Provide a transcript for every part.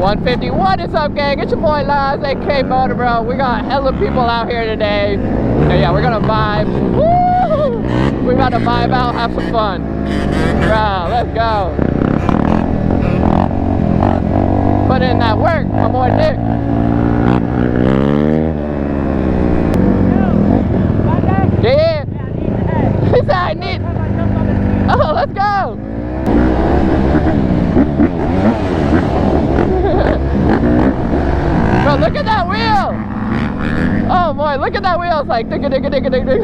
150. What is up, gang? It's your boy Laz, aka MotoBroo. We got hella people out here today. And yeah, we're gonna vibe. Woo! We're about to vibe out, have some fun. Bro, let's go. Put in that work, my boy Nick. Yeah. He said I need. Oh, let's go. Bro, look at that wheel. Oh boy, look at that wheel. It's like digga digga digga digga.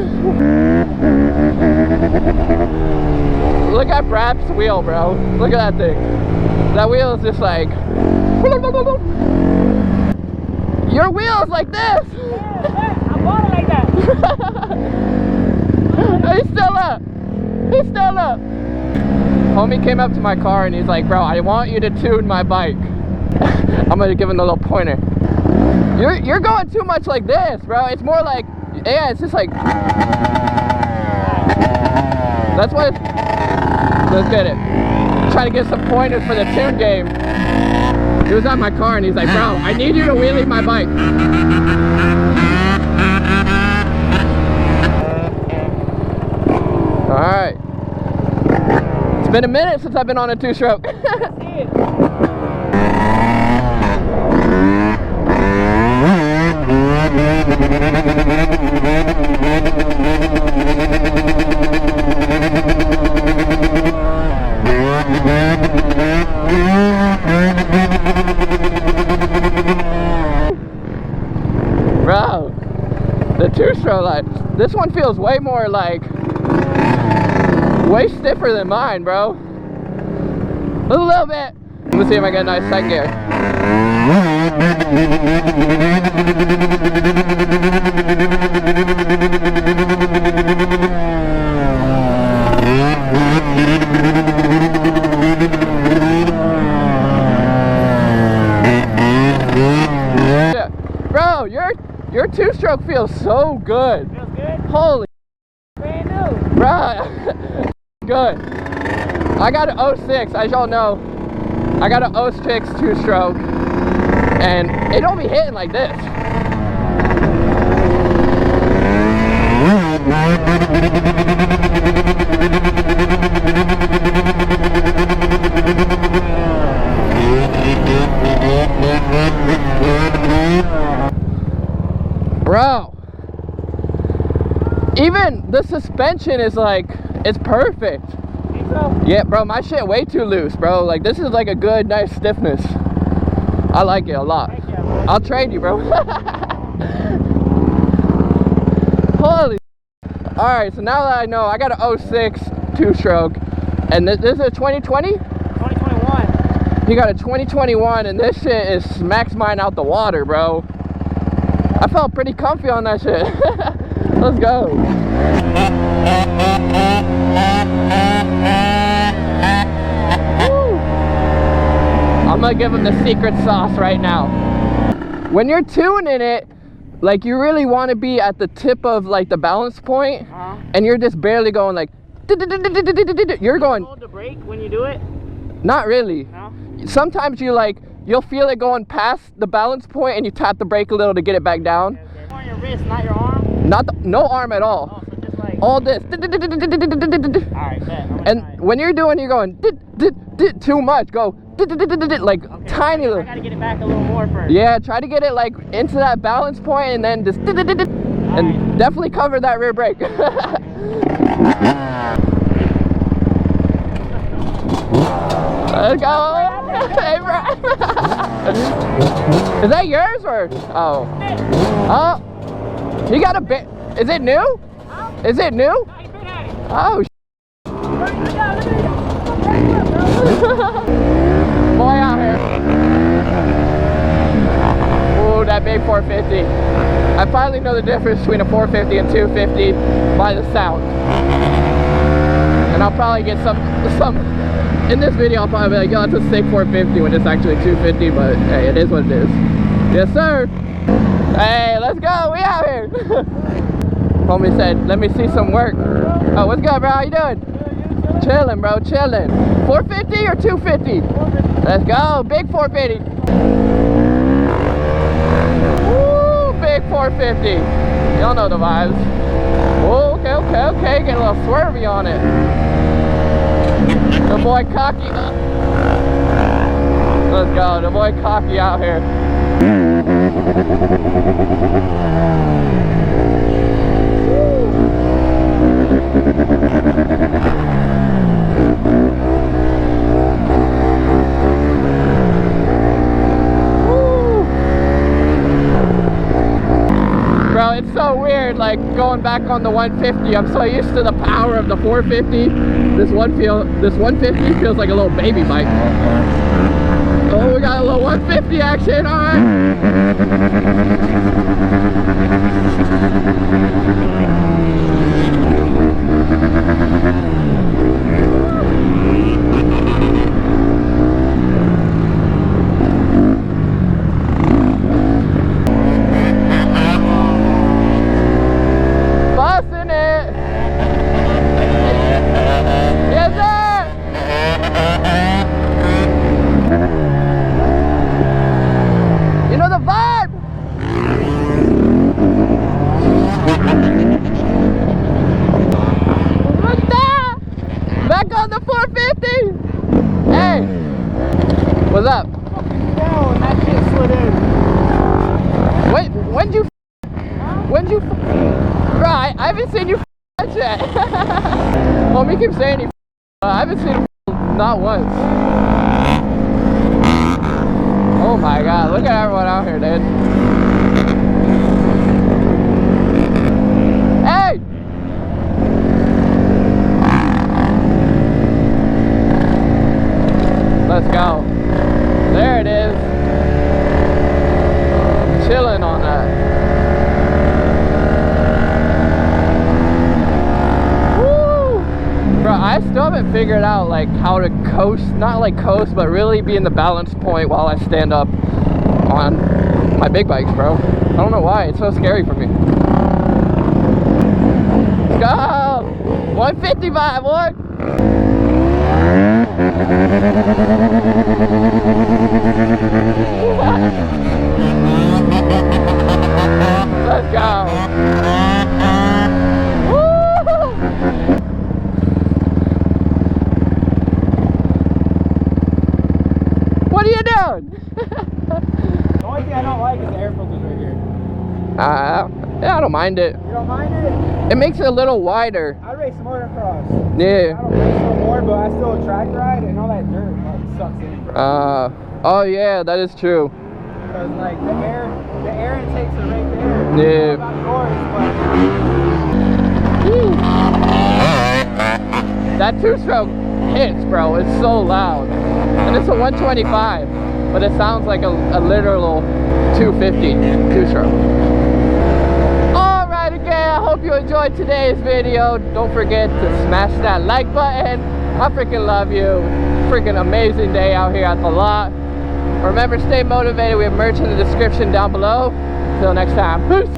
Look at Brad's wheel, bro. Look at that thing. That wheel is just like. Your wheel is like this. Yeah, I bought it like that. He's still up. He's still up. Homie came up to my car and he's like, bro, I want you to tune my bike. I'm gonna give him a little pointer. You're going too much like this, bro. It's more like, yeah, it's just like. That's what. Let's get it. Trying to get some pointers for the tune game. He was at my car and he's like, bro, I need you to wheelie my bike. Alright. It's been a minute since I've been on a two-stroke. Bro, the two-stroke, like, this one feels way more like, way stiffer than mine, bro. A little bit. Let me see if I get a nice second gear. Yeah. Bro, your two-stroke feels so good. Feels good? Holy Brand new. bro. Good. I got an 06, as y'all know. I got an 06 two-stroke, and it don't be hitting like this. Bro, even the suspension is like, it's perfect. Think so? Yeah, bro, my shit way too loose, bro. Like, this is like a good, nice stiffness. I like it a lot. Thank you, bro. I'll trade you, bro. Holy. Alright, so now that I know, I got an 06 two-stroke. And this is a 2020? 2021. You got a 2021, and this shit is smacks mine out the water, bro. I felt pretty comfy on that shit. Let's go. Woo. I'm gonna give him the secret sauce right now. When you're tuning it, like, you really want to be at the tip of like the balance point, and you're just barely going like. You're going. Hold the brake when you do it? Not really. No? Sometimes you'll feel it going past the balance point, and you tap the brake a little to get it back down. Okay. On your wrist, not your arm? No arm at all. Oh, so just like. All this. Alright, bet. And when you're doing, you're going too much. Go like Okay, tiny I little. gotta get it back a little more first. Yeah, try to get it like into that balance point, and then just and definitely cover that rear brake. Let's go. Hey, bro. Is that yours or? Oh. Oh. You got a bit. Is it new? Is it new? Oh. Boy out here. Oh, that big 450. I finally know the difference between a 450 and 250 by the sound. And I'll probably get some in this video. I'll probably be like, yo, that's a sick 450 when it's actually 250, but hey, it is what it is. Yes, sir. Hey, let's go. We out here. Homie said, let me see some work. Oh, what's good, bro? How you doing? Chilling, bro, chilling. 450 or 250? 450. Let's go, big 450. Woo, big 450. Y'all know the vibes. Oh, okay, get a little swervy on it. The boy cocky. Let's go, the boy cocky out here. Bro, it's so weird, like going back on the 150. I'm so used to the power of the 450. This 150 feels like a little baby bike. Oh, we got a little 150 action, alright. Busting it. Yes, sir. You know the vibe. What's that? Back on the 450. Hey, what's up? No, and that shit slid in. Wait, when'd you? Bro, I haven't seen you that yet. Homie keeps saying he I haven't seen him not once. Oh my god, look at everyone out here, dude. Hey! Let's go. There it is. Chilling on that. Woo! Bro, I still haven't figured out like how to coast, not like coast, but really be in the balance point while I stand up on my big bikes, bro. I don't know why, it's so scary for me. Let's go! 155, boy! Let's go. Woo! What are you doing? The only thing I don't like is the air filters right here. Yeah, I don't mind it. You don't mind it? It makes it a little wider. I race motocross. Yeah. I don't race no more, but I still track ride, and all that dirt like sucks in, bro. Oh yeah, that is true. Because like the air intakes are right there. Yeah. About yours, That two-stroke hits, bro. It's so loud. And it's a 125, but it sounds like a literal 250 two-stroke. Alright, again, I hope you enjoyed today's video. Don't forget to smash that like button. I freaking love you. Freaking amazing day out here at the lot. Remember, stay motivated. We have merch in the description down below. Till next time. Peace.